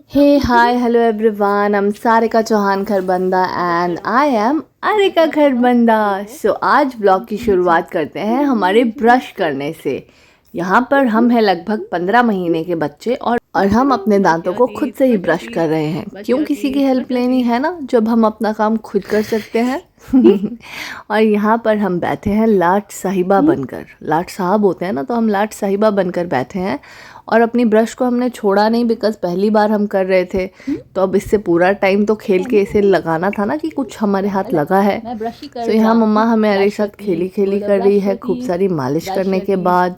Hey, hi, hello everyone. I'm Sarika Chauhan Kharbanda and I am Arika Kharbanda. So आज blog की शुरुआत करते हैं हमारे ब्रश करने से। यहाँ पर हम हैं लगभग 15 महीने के बच्चे और हम अपने दांतों को खुद से ही ब्रश कर रहे हैं। क्यों किसी की हेल्प लेनी है ना, जब हम अपना काम खुद कर सकते हैं। और यहाँ पर हम बैठे हैं लाट साहिबा बनकर। लाट साहब होते हैं ना, तो हम लाट साहिबा बनकर बैठे हैं और अपनी ब्रश को हमने छोड़ा नहीं, बिकॉज पहली बार हम कर रहे थे। तो अब इससे पूरा टाइम तो खेल के इसे लगाना था ना कि कुछ हमारे हाथ लगा है। तो यहाँ मम्मा हमें हमारे साथ खेली खेली कर रही है, खूब सारी मालिश करने के बाद।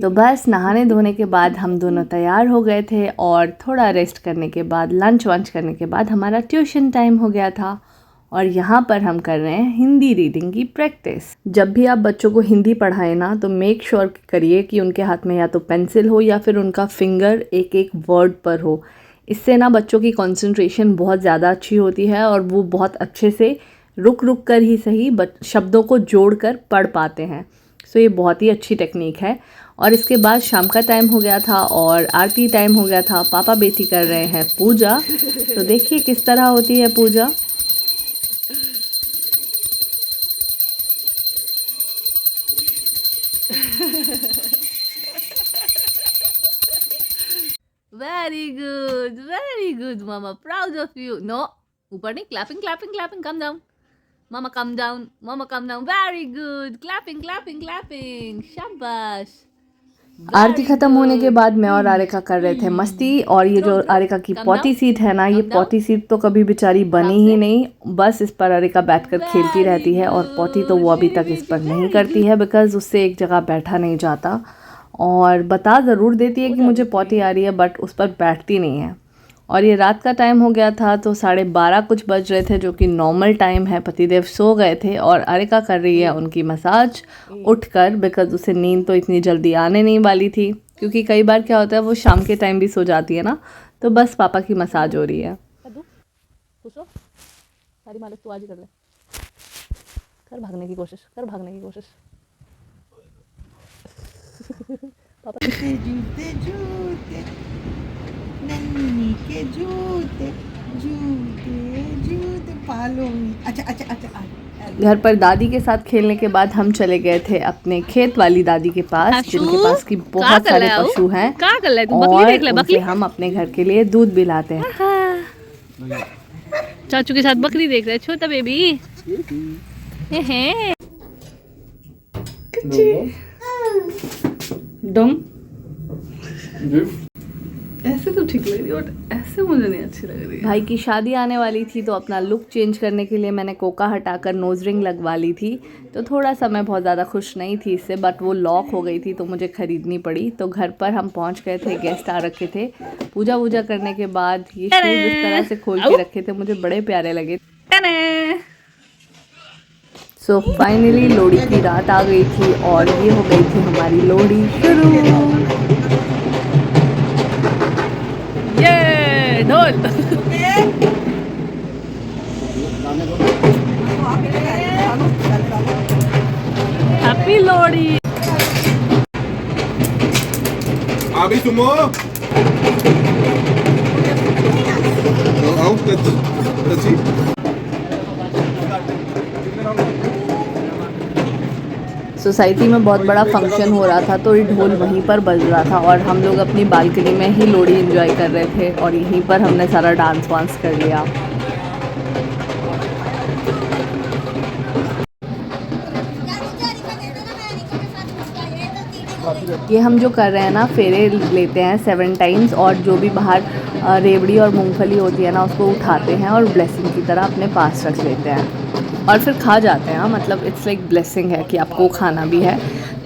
तो बस नहाने धोने के बाद हम दोनों तैयार हो गए थे और थोड़ा रेस्ट करने के बाद, लंच वंच करने के बाद हमारा ट्यूशन टाइम हो गया था। और यहाँ पर हम कर रहे हैं हिंदी रीडिंग की प्रैक्टिस। जब भी आप बच्चों को हिंदी पढ़ाएं ना, तो मेक श्योर करिए कि उनके हाथ में या तो पेंसिल हो या फिर उनका फिंगर एक एक वर्ड पर हो। इससे ना बच्चों की कंसंट्रेशन बहुत ज़्यादा अच्छी होती है और वो बहुत अच्छे से रुक रुक कर ही सही शब्दों को जोड़ कर पढ़ पाते हैं। सो ये बहुत ही अच्छी टेक्निक है। और इसके बाद शाम का टाइम हो गया था और आरती टाइम हो गया था। पापा बेटी कर रहे हैं पूजा। तो देखिए किस तरह होती है पूजा। वेरी गुड मामा, प्राउड ऑफ यू। नो, ऊपर नहीं, clapping clapping clapping, come down मामा, कम डाउन मामा, come down. Very good, clapping clapping clapping, शाबाश। आरती खत्म होने के बाद मैं और आरिका कर रहे थे मस्ती। और ये जो आरिका की पॉटी सीट है ना, ये पॉटी सीट तो कभी बेचारी बनी ही नहीं। बस इस पर आरिका बैठकर खेलती रहती है और पॉटी तो वो अभी तक इस पर नहीं करती है, बिकॉज उससे एक जगह बैठा नहीं जाता। और बता ज़रूर देती है कि मुझे पॉटी आ रही है, बट उस पर बैठती नहीं है। और ये रात का टाइम हो गया था, तो 12:30 कुछ बज रहे थे, जो कि नॉर्मल टाइम है। पतिदेव सो गए थे और आरिका कर रही है उनकी मसाज उठकर, बिकॉज उसे नींद तो इतनी जल्दी आने नहीं वाली थी। क्योंकि कई बार क्या होता है, वो शाम के टाइम भी सो जाती है ना। तो बस पापा की मसाज हो रही है। सारी मालिश तो आज ही कर ले। कर भागने की कोशिश, कर भागने की कोशिश। पापा जूते जूते नन्ही के जूते जूते जूते पालों में। अच्छा। घर पर दादी के साथ खेलने के बाद हम चले गए थे अपने खेत वाली दादी के पास, जिनके पास की बहुत सारे पशु हैं और उनसे हम अपने घर के लिए दूध भी लाते हैं। चाचू के साथ बकरी देख रहे, छोटा बेबी। डम ऐसे तो ठीक लग रही है, बट ऐसे मुझे नहीं अच्छी लग रही है। भाई की शादी आने वाली थी, तो अपना लुक चेंज करने के लिए मैंने कोका हटाकर नोज रिंग लगवा ली थी। तो थोड़ा सा मैं बहुत ज़्यादा खुश नहीं थी इससे, बट वो लॉक हो गई थी तो मुझे ख़रीदनी पड़ी। तो घर पर हम पहुंच गए थे, गेस्ट आ रखे थे। पूजा वूजा करने के बाद ये शूज़ इस तरह से खोल के रखे थे, मुझे बड़े प्यारे लगे। सो फाइनली लोहड़ी की रात आ गई थी और ये हो गई थी हमारी लोहड़ी शुरू। ये ढोल। हैप्पी लोहड़ी। अभी सुमो आओ तची सोसाइटी में बहुत बड़ा फंक्शन हो रहा था, तो ये ढोल वहीं पर बज रहा था और हम लोग अपनी बालकनी में ही लोहड़ी एंजॉय कर रहे थे और यहीं पर हमने सारा डांस वांस कर लिया। ये हम जो कर रहे हैं ना, फेरे लेते हैं 7 टाइम्स और जो भी बाहर रेवड़ी और मूंगफली होती है ना, उसको उठाते हैं और ब्लेसिंग की तरह अपने पास रख लेते हैं और फिर खा जाते हैं। मतलब इट्स लाइक ब्लेसिंग है कि आपको खाना भी है।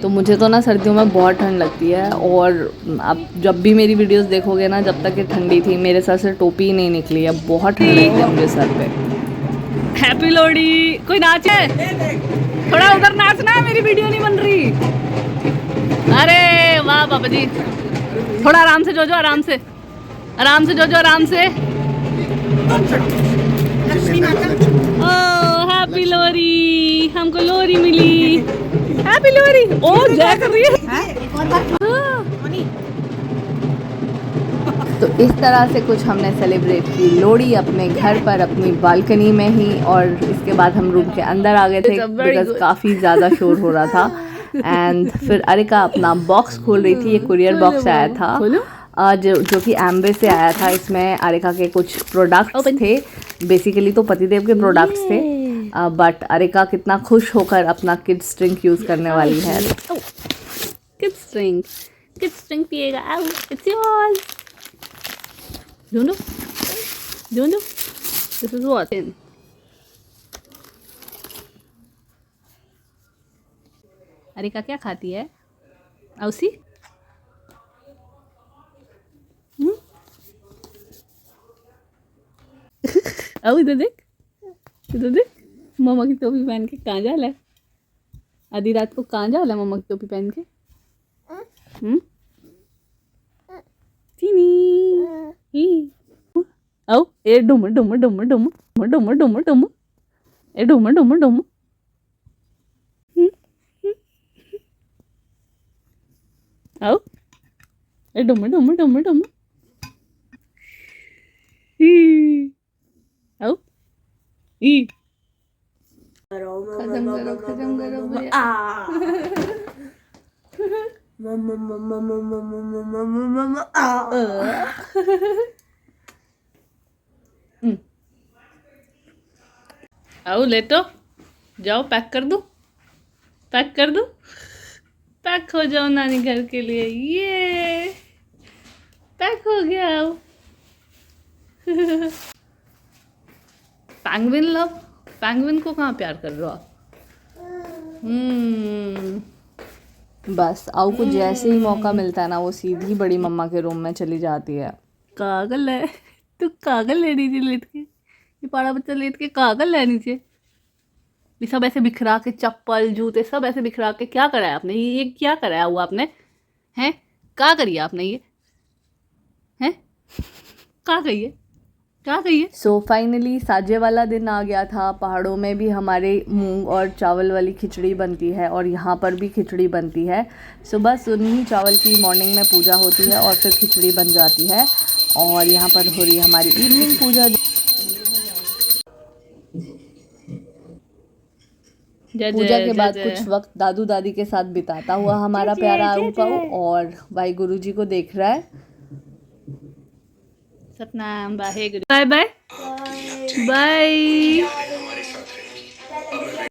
तो मुझे तो ना सर्दियों में बहुत ठंड लगती है और आप जब भी मेरी वीडियोस देखोगे ना, जब तक ये ठंडी थी मेरे सर से टोपी ही नहीं निकली है, बहुत ठंड लगती है मुझे सर पे। हैप्पी लोहड़ी। कोई नाच है? थोड़ा उधर नाचना, मेरी वीडियो नहीं बन रही। अरे वाह पापा जी, थोड़ा आराम से जोजो, आराम से आराम से जोजो, आराम से। ओह हैप्पी लोहरी, हमको लोहरी मिली। हैप्पी लोहरी। ओ जय कर रही है। तो इस तरह से कुछ हमने सेलिब्रेट की लोहड़ी अपने घर पर अपनी बालकनी में ही, और इसके बाद हम रूम के अंदर आ गए थे बिकॉज काफ़ी ज़्यादा शोर हो रहा था। एंड फिर अरिका अपना बॉक्स खोल रही थी। ये कुरियर बॉक्स आया था जो कि एम्बे से आया था। इसमें अरिका के कुछ प्रोडक्ट्स थे, बेसिकली तो पतिदेव के प्रोडक्ट्स थे, बट अरिका कितना खुश होकर अपना किड्स ड्रिंक यूज़ करने वाली है। किड्स ड्रिंक पिएगा। It's yours. ढूंढो ढूंढो। This is what in. Areca क्या खाती है? औसी? आओ इधर देख, इधर देख। मम्मा की टोपी पहन के कहाँ जा रहा है? आधी रात को कहाँ जा रहा है मम्मा की टोपी पहन के? चीनी आओ ए डुम डुम डुम डुम डुम डुम डुम ए डुम डुम डुम। आओ ए डुम डुम डुम डुम। आओ ई खत्म करो भैया। आओ लेटो जाओ, पैक कर दो, पैक कर दो, पैक हो जाओ नानी घर के लिए। ये पैक हो गया। आओ पैंगविन लव, पैंगविन को कहाँ प्यार कर रहे हो आप? बस आऊ को जैसे ही मौका मिलता है ना, वो सीधी बड़ी मम्मा के रूम में चली जाती है। कागल है तू, कागल ले नीचे लेट के। ये बड़ा बच्चा लेट के कागल है नीचे। ये सब ऐसे बिखरा के, चप्पल जूते सब ऐसे बिखरा के क्या कराया आपने? ये क्या कराया हुआ आपने? हैं क्या करिए आपने? ये हैं क्या कहिए, क्या कहिए? सो फाइनली साजे वाला दिन आ गया था। पहाड़ों में भी हमारे मूंग और चावल वाली खिचड़ी बनती है, और यहाँ पर भी खिचड़ी बनती है। सुबह सुन्नी चावल की मॉर्निंग में पूजा होती है और फिर खिचड़ी बन जाती है। और यहाँ पर हो रही है हमारी इवनिंग पूजा। पूजा के बाद कुछ वक्त दादू दादी के साथ बिताता हुआ हमारा प्यारा आऊ पाऊ और भाई गुरुजी को देख रहा है। Satnam Waheguru. Bye bye bye.